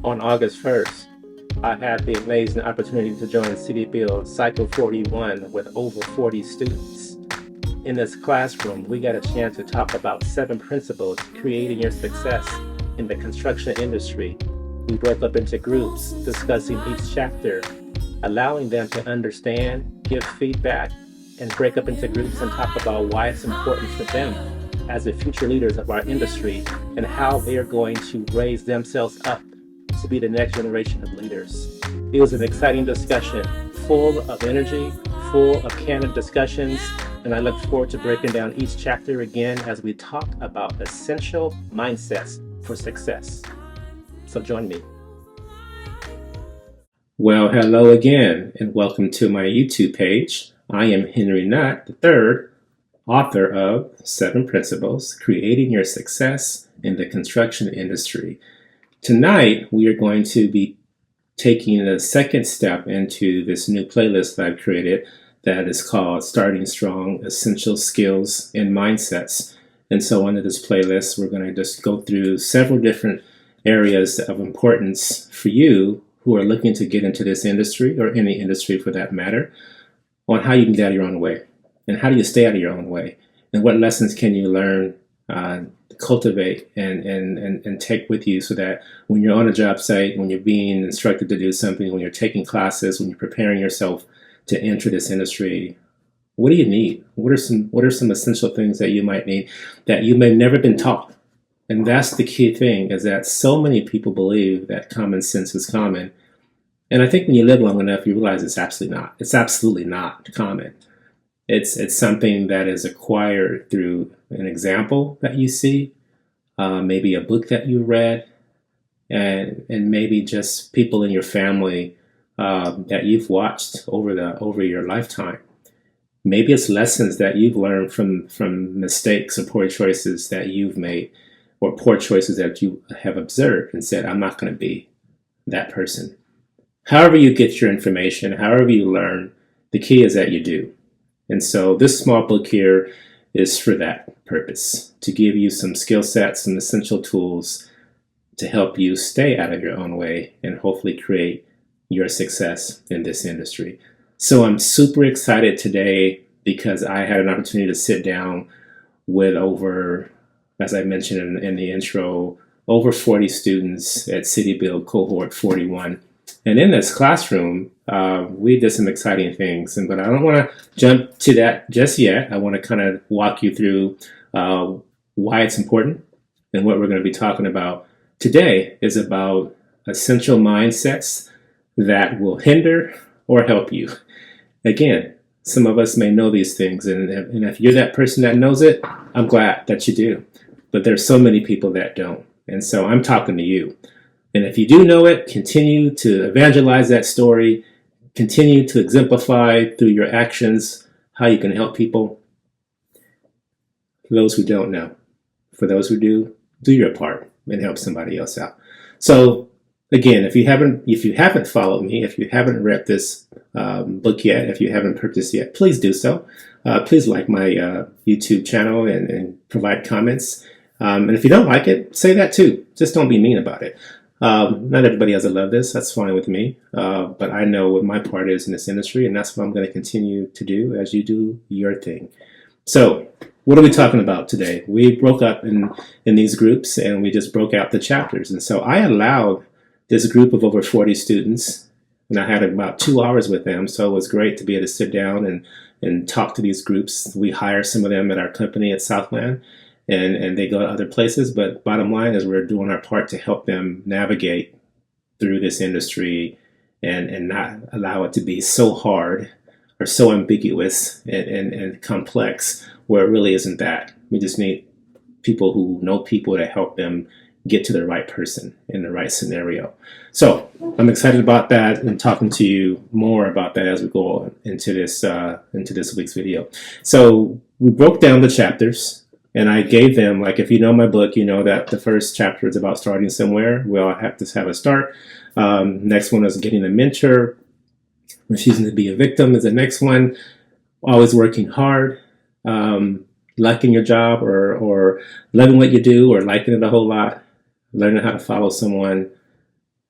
On August 1st, I had the amazing opportunity to join City Build Cycle 41 with over 40 students. In this classroom, we got a chance to talk about 7 principles creating your success in the construction industry. We broke up into groups, discussing each chapter, allowing them to understand, give feedback, and break up into groups and talk about why it's important for them as the future leaders of our industry and how they're going to raise themselves up to be the next generation of leaders. It was an exciting discussion, full of energy, full of candid discussions, and I look forward to breaking down each chapter again as we talk about essential mindsets for success. So join me. Well, hello again, and welcome to my YouTube page. I am Henry Nutt III, author of 7 Principles, Creating Your Success in the Construction Industry. Tonight, we are going to be taking the second step into this new playlist that I've created that is called Starting Strong, Essential Skills and Mindsets. And so under this playlist, we're going to just go through several different areas of importance for you who are looking to get into this industry, or any industry for that matter, on how you can get out of your own way and how do you stay out of your own way, and what lessons can you learn, cultivate, and take with you so that when you're on a job site, when you're being instructed to do something, when you're taking classes, when you're preparing yourself to enter this industry, what do you need? What are some essential things that you might need that you may never been taught? And that's the key thing, is that so many people believe that common sense is common. And I think when you live long enough, you realize it's absolutely not. It's absolutely not common. It's something that is acquired through an example that you see, maybe a book that you read, and maybe just people in your family that you've watched over your lifetime. Maybe it's lessons that you've learned from mistakes or poor choices that you've made, or poor choices that you have observed and said, I'm not going to be that person. However you get your information, however you learn, the key is that you do. And so this small book here is for that purpose, to give you some skill sets, some essential tools to help you stay out of your own way and hopefully create your success in this industry. So I'm super excited today because I had an opportunity to sit down with over, as I mentioned in the intro, over 40 students at City Build Cohort 41. And in this classroom, we did some exciting things, but I don't want to jump to that just yet. I want to kind of walk you through why it's important, and what we're going to be talking about today is about essential mindsets that will hinder or help you. Again, some of us may know these things, and if you're that person that knows it, I'm glad that you do. But there's so many people that don't, and so I'm talking to you. And if you do know it, continue to evangelize that story, continue to exemplify through your actions how you can help people. For those who don't know, for those who do your part and help somebody else out. So again, if you haven't followed me, if you haven't read this book yet, if you haven't purchased yet, please do so. Please like my YouTube channel and provide comments. And if you don't like it, say that too. Just don't be mean about it. Not everybody has to love this. That's fine with me. But I know what my part is in this industry, and that's what I'm going to continue to do as you do your thing. So what are we talking about today? We broke up in these groups, and we just broke out the chapters. And so I allowed this group of over 40 students, and I had about 2 hours with them. So it was great to be able to sit down and talk to these groups. We hire some of them at our company at Southland. And they go to other places, but bottom line is we're doing our part to help them navigate through this industry and not allow it to be so hard or so ambiguous and complex where it really isn't that. We just need people who know people to help them get to the right person in the right scenario. So I'm excited about that and talking to you more about that as we go into this week's video. So we broke down the chapters. And I gave them, like, if you know my book, you know that the first chapter is about starting somewhere. We all have to have a start. Next one is getting a mentor. Refusing to be a victim is the next one. Always working hard. Liking your job or loving what you do or liking it a whole lot. Learning how to follow someone.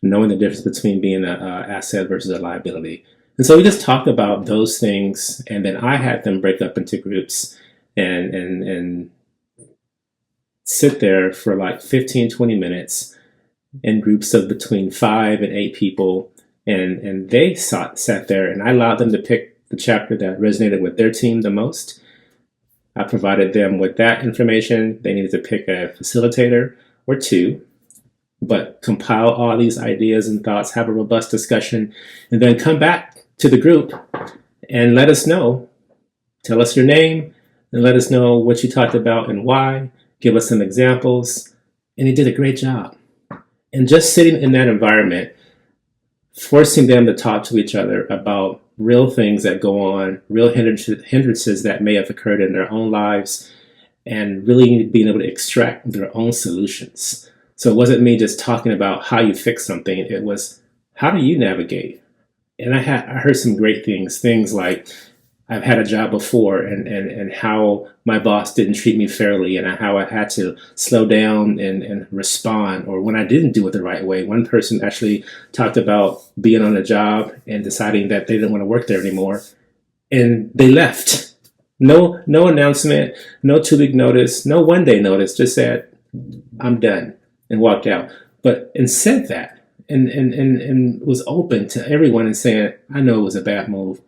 knowing the difference between being an asset versus a liability. And so we just talked about those things, and then I had them break up into groups and sit there for like 15, 20 minutes in groups of between 5 and 8 people. And they sat there, and I allowed them to pick the chapter that resonated with their team the most. I provided them with that information. They needed to pick a facilitator or 2, but compile all these ideas and thoughts, have a robust discussion, and then come back to the group and let us know. Tell us your name and let us know what you talked about and why. Give us some examples. And they did a great job. And just sitting in that environment, forcing them to talk to each other about real things that go on, real hindrances that may have occurred in their own lives, and really being able to extract their own solutions. So it wasn't me just talking about how you fix something. It was, how do you navigate? And I heard some great things like, I've had a job before, and how my boss didn't treat me fairly, and how I had to slow down and respond, or when I didn't do it the right way. One person actually talked about being on a job and deciding that they didn't want to work there anymore, and they left. No announcement, no 2-week notice, no 1-day notice, just said, I'm done, and walked out. And said that, and was open to everyone and saying, I know it was a bad move,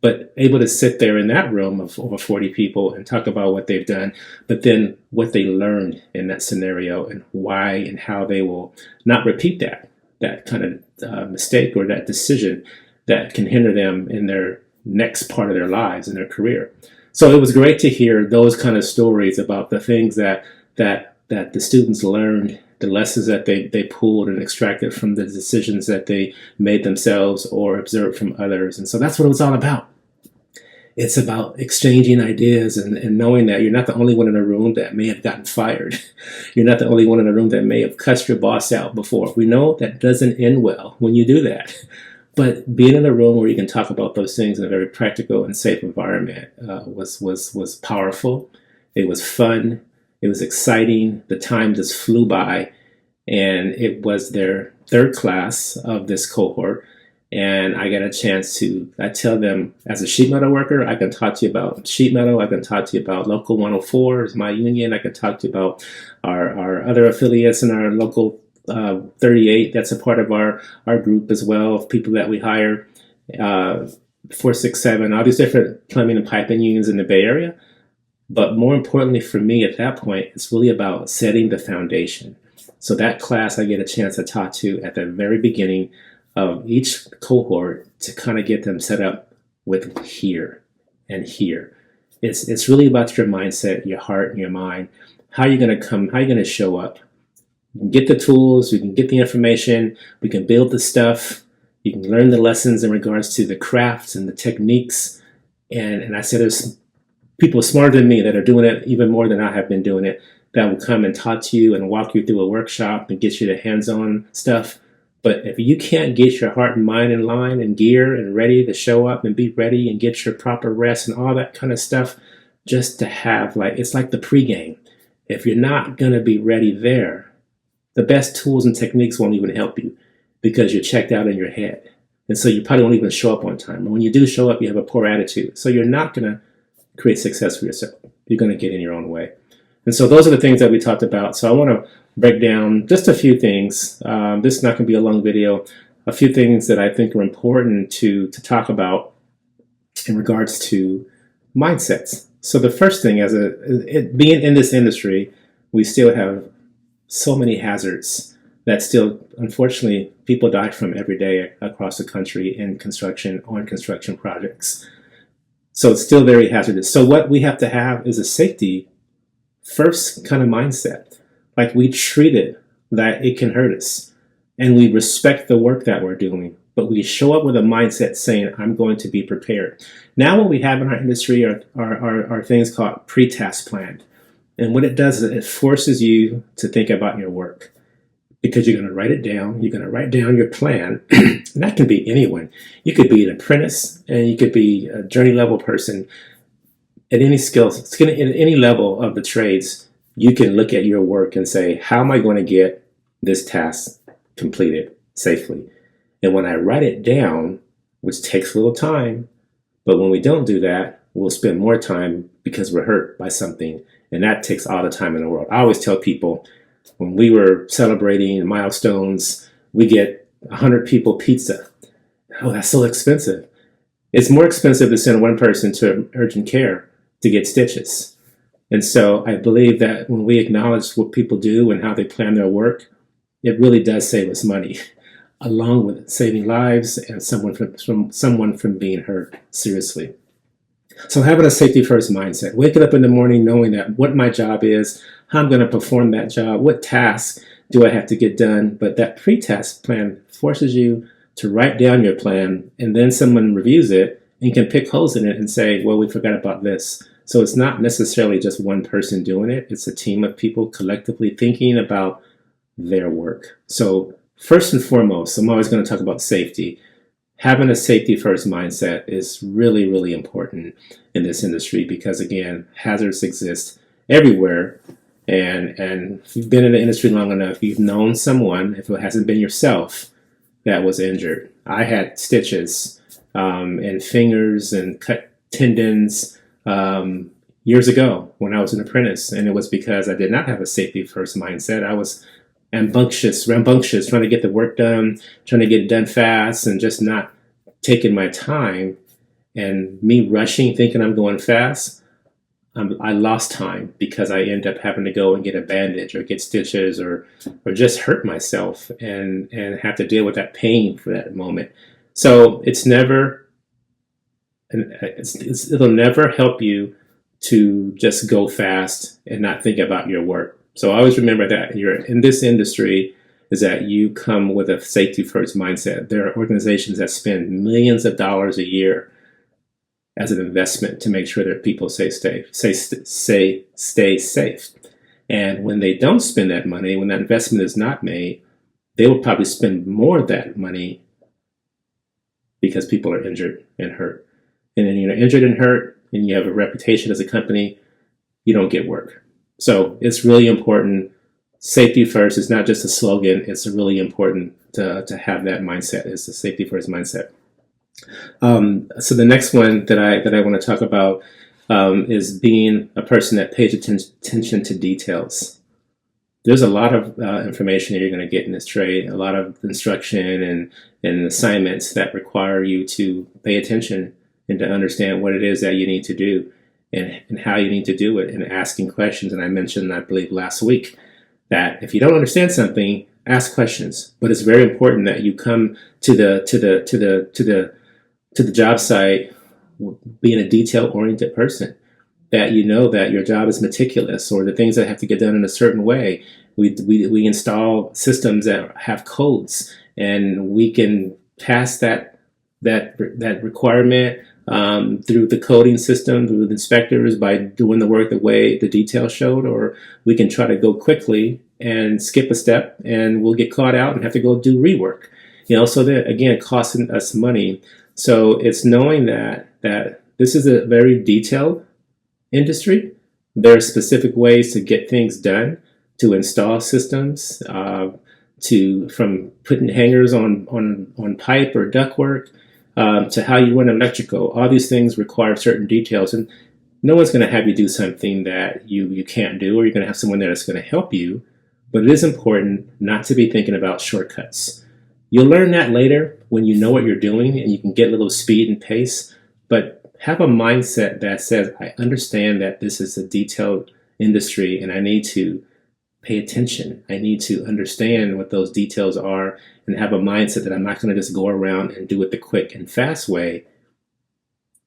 but able to sit there in that room of over 40 people and talk about what they've done, but then what they learned in that scenario and why and how they will not repeat that kind of mistake or that decision that can hinder them in their next part of their lives and their career. So it was great to hear those kind of stories about the things that the students learned, the lessons that they pulled and extracted from the decisions that they made themselves or observed from others. And so that's what it was all about. It's about exchanging ideas and knowing that you're not the only one in a room that may have gotten fired. You're not the only one in a room that may have cussed your boss out before. We know that doesn't end well when you do that. But being in a room where you can talk about those things in a very practical and safe environment was powerful. It was fun. It was exciting. The time just flew by, and it was their 3rd class of this cohort. And I got a chance I tell them, as a sheet metal worker, I can talk to you about sheet metal. I can talk to you about Local 104 is my union. I can talk to you about our other affiliates in our Local 38. That's a part of our group as well, of people that we hire, 467, all these different plumbing and piping unions in the Bay Area. But more importantly for me at that point, it's really about setting the foundation. So that class I get a chance to talk to at the very beginning of each cohort to kind of get them set up with here and here. It's really about your mindset, your heart, and your mind. How are you going to show up? You can get the tools, you can get the information, we can build the stuff, you can learn the lessons in regards to the crafts and the techniques. And I said there's people smarter than me that are doing it even more than I have been doing it, that will come and talk to you and walk you through a workshop and get you the hands-on stuff. But if you can't get your heart and mind in line and gear and ready to show up and be ready and get your proper rest and all that kind of stuff, just to have, it's like the pregame. If you're not going to be ready there, the best tools and techniques won't even help you because you're checked out in your head. And so you probably won't even show up on time. And when you do show up, you have a poor attitude. So you're not going to create success for yourself. You're going to get in your own way. And so those are the things that we talked about. So I want to break down just a few things. This is not going to be a long video. A few things that I think are important to talk about in regards to mindsets. So the first thing, being in this industry, we still have so many hazards that still, unfortunately, people die from every day across the country in construction, on construction projects. So it's still very hazardous. So what we have to have is a safety first kind of mindset. Like, we treat it that it can hurt us, and we respect the work that we're doing, but we show up with a mindset saying, I'm going to be prepared. Now what we have in our industry are things called pre-task planned. And what it does is it forces you to think about your work, because you're going to write it down. You're going to write down your plan. And that can be anyone. You could be an apprentice, and you could be a journey level person at any skills, at any level of the trades. You can look at your work and say, how am I going to get this task completed? safely. And when I write it down, which takes a little time, but when we don't do that, we'll spend more time because we're hurt by something. And that takes all the time in the world. I always tell people, when we were celebrating milestones, we get 100 people pizza. Oh, that's so expensive. It's more expensive to send one person to urgent care to get stitches. And so I believe that when we acknowledge what people do and how they plan their work, it really does save us money, along with saving lives and someone from being hurt seriously. So having a safety first mindset, waking up in the morning knowing that what my job is, how I'm going to perform that job, what tasks do I have to get done. But that pre-task plan forces you to write down your plan, and then someone reviews it and can pick holes in it and say, well, we forgot about this. So it's not necessarily just one person doing it. It's a team of people collectively thinking about their work. So first and foremost, I'm always going to talk about safety. Having a safety first mindset is really, really important in this industry because, again, hazards exist everywhere. And if you've been in the industry long enough, you've known someone, if it hasn't been yourself, that was injured. I had stitches and fingers and cut tendons years ago when I was an apprentice. And it was because I did not have a safety first mindset. I was rambunctious, trying to get the work done, trying to get it done fast, and just not taking my time. And me rushing, thinking I'm going fast, I lost time because I end up having to go and get a bandage or get stitches or just hurt myself and have to deal with that pain for that moment. So it'll never help you to just go fast and not think about your work. So always remember that you're in this industry is that you come with a safety first mindset. There are organizations that spend millions of dollars a year as an investment to make sure that people stay safe. And when they don't spend that money, when that investment is not made, they will probably spend more of that money because people are injured and hurt. And then you're injured and hurt and you have a reputation as a company, you don't get work. So it's really important. Safety first is not just a slogan. It's really important to have that mindset. It's the safety first mindset. So the next one that I want to talk about is being a person that pays attention to details. There's a lot of information that you're going to get in this trade, a lot of instruction and assignments that require you to pay attention and to understand what it is that you need to do and how you need to do it, and asking questions. And I mentioned, I believe last week, that if you don't understand something, ask questions. But it's very important that you come to the job site being a detail-oriented person, that you know that your job is meticulous, or the things that have to get done in a certain way. We install systems that have codes, and we can pass that requirement through the coding system, through the inspectors, by doing the work the way the detail showed, or we can try to go quickly and skip a step and we'll get caught out and have to go do rework. So that, again, costing us money. So it's knowing that this is a very detailed industry. There are specific ways to get things done, to install systems, from putting hangers on pipe or ductwork, to how you run electrical. All these things require certain details, and no one's going to have you do something that you can't do, or you're going to have someone there that's going to help you. But it is important not to be thinking about shortcuts. You'll learn that later when you know what you're doing and you can get a little speed and pace, but have a mindset that says, I understand that this is a detailed industry and I need to pay attention. I need to understand what those details are and have a mindset that I'm not going to just go around and do it the quick and fast way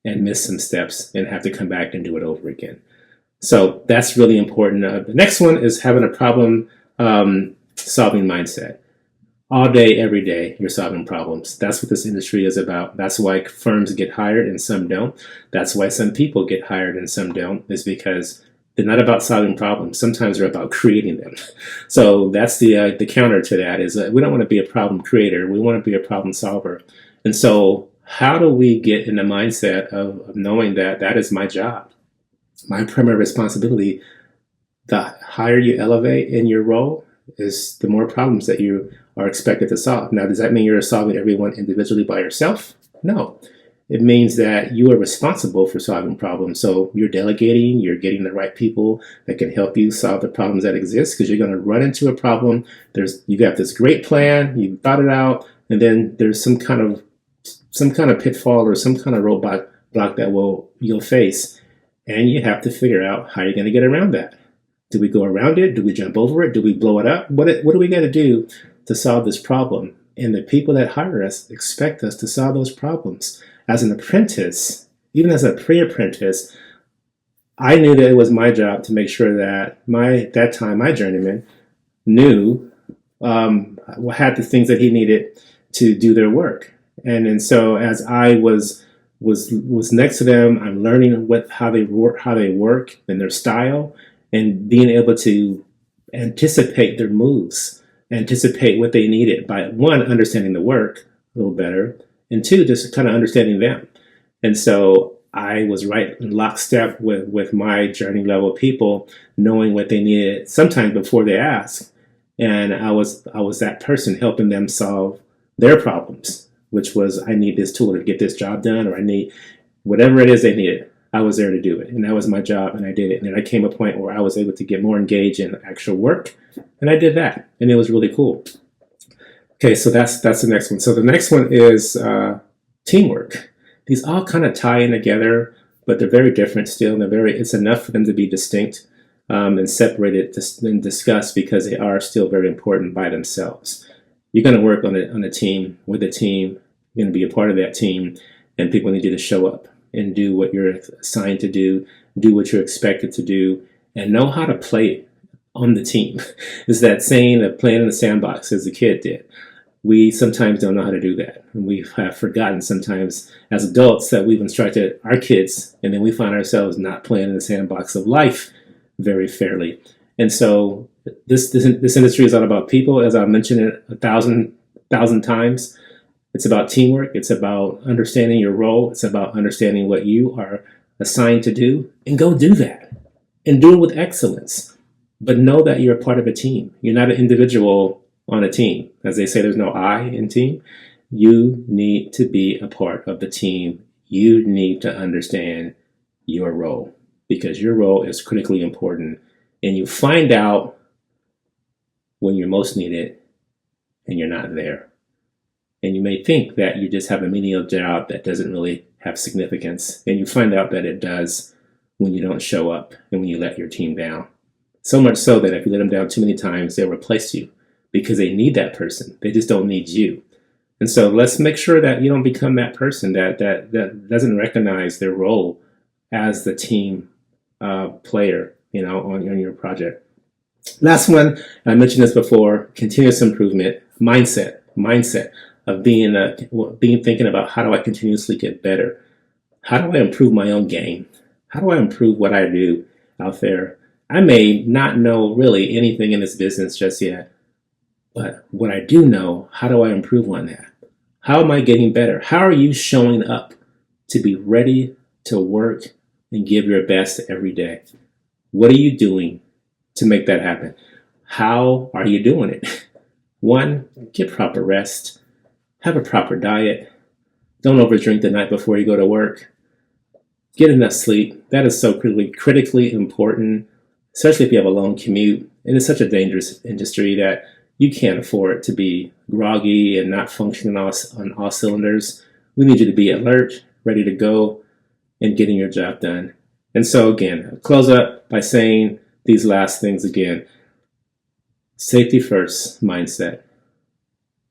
and miss some steps and have to come back and do it over again. So that's really important. The next one is having a problem solving mindset. All day, every day, you're solving problems. That's what this industry is about. That's why firms get hired and some don't. That's why some people get hired and some don't, is because they're not about solving problems. Sometimes they're about creating them. So that's the counter to that is we don't want to be a problem creator. We want to be a problem solver. And so how do we get in the mindset of knowing that that is my job, my primary responsibility? The higher you elevate in your role is the more problems that you are expected to solve. Now, does that mean you're solving every one individually by yourself? No. It means that you are responsible for solving problems. So you're delegating, you're getting the right people that can help you solve the problems that exist, because you're going to run into a problem. You got this great plan, you thought it out, and then there's some kind of pitfall or some kind of roadblock that you'll face, and you have to figure out how you're going to get around that. Do we go around it? Do we jump over it? Do we blow it up? What do we got to do to solve this problem? And the people that hire us expect us to solve those problems. As an apprentice, even as a pre-apprentice, I knew that it was my job to make sure that my journeyman knew had the things that he needed to do their work. And so as I was next to them, I'm learning how they work and their style, and being able to anticipate their moves, anticipate what they needed by, one, understanding the work a little better, and two, just kind of understanding them. And so I was right in lockstep with my journey level people, knowing what they needed sometimes before they asked. And I was that person helping them solve their problems, which was, I need this tool to get this job done, or I need whatever it is they needed. I was there to do it, and that was my job, and I did it. And then I came to a point where I was able to get more engaged in actual work, and I did that, and it was really cool. Okay, so that's the next one. So the next one is teamwork. These all kind of tie in together, but they're very different still, and it's enough for them to be distinct and separated and discussed, because they are still very important by themselves. You're going to work on a team, with a team. You're going to be a part of that team, and people need you to show up and do what you're assigned to do what you're expected to do, and know how to play on the team. It's that saying of playing in the sandbox, as a kid did. We sometimes don't know how to do that. And we have forgotten sometimes as adults that we've instructed our kids, and then we find ourselves not playing in the sandbox of life very fairly. And so this industry is all about people, as I mentioned it 1,000 times. It's about teamwork. It's about understanding your role. It's about understanding what you are assigned to do, and go do that and do it with excellence. But know that you're a part of a team. You're not an individual on a team. As they say, there's no I in team. You need to be a part of the team. You need to understand your role, because your role is critically important, and you find out when you're most needed and you're not there. And you may think that you just have a menial job that doesn't really have significance, and you find out that it does when you don't show up and when you let your team down. So much so that if you let them down too many times, they'll replace you, because they need that person. They just don't need you. And so let's make sure that you don't become that person that doesn't recognize their role as the team player, on your project. Last one, I mentioned this before: continuous improvement mindset of being thinking about, how do I continuously get better? How do I improve my own game? How do I improve what I do out there? I may not know really anything in this business just yet, but what I do know, how do I improve on that? How am I getting better? How are you showing up to be ready to work and give your best every day? What are you doing to make that happen? How are you doing it? One, get proper rest. Have a proper diet. Don't overdrink the night before you go to work. Get enough sleep. That is so critically important, especially if you have a long commute. And it's such a dangerous industry that you can't afford to be groggy and not functioning on all cylinders. We need you to be alert, ready to go, and getting your job done. And so again, I'll close up by saying these last things again. Safety first mindset.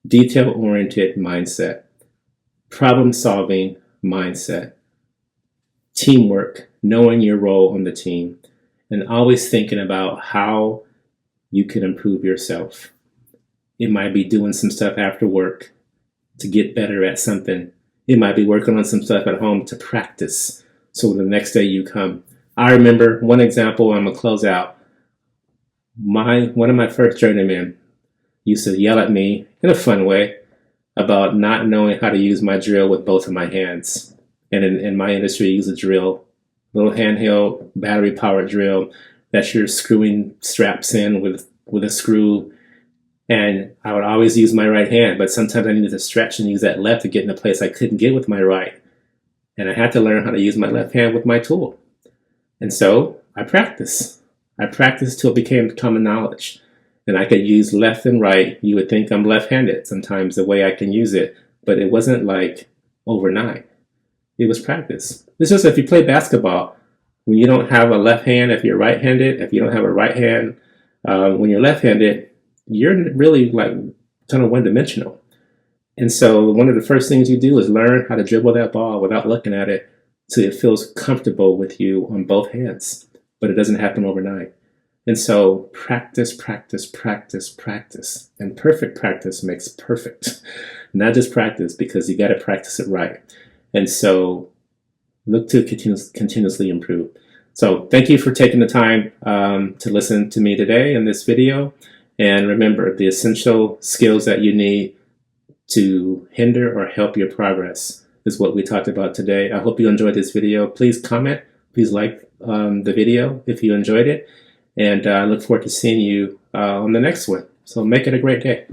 Detail-oriented mindset, problem-solving mindset, teamwork, knowing your role on the team, and always thinking about how you can improve yourself. It might be doing some stuff after work to get better at something. It might be working on some stuff at home to practice, so the next day you come. I remember one example, I'm going to close out. One of my first journeymen used to yell at me in a fun way about not knowing how to use my drill with both of my hands. And in my industry, you use a drill, little handheld battery-powered drill that you're screwing straps in with a screw. And I would always use my right hand, but sometimes I needed to stretch and use that left to get in a place I couldn't get with my right. And I had to learn how to use my left hand with my tool. And so I practiced. I practiced till it became common knowledge. And I could use left and right. You would think I'm left-handed sometimes the way I can use it, but it wasn't like overnight. It was practice. It's just if you play basketball, when you don't have a left hand, if you're right-handed, if you don't have a right hand, when you're left-handed, you're really like kind of one-dimensional. And so one of the first things you do is learn how to dribble that ball without looking at it so it feels comfortable with you on both hands. But it doesn't happen overnight. And so practice, practice, practice, practice. And perfect practice makes perfect. Not just practice, because you got to practice it right. And so look to continuously improve. So thank you for taking the time to listen to me today in this video. And remember, the essential skills that you need to hinder or help your progress is what we talked about today. I hope you enjoyed this video. Please comment. Please like the video if you enjoyed it. And I look forward to seeing you on the next one. So make it a great day.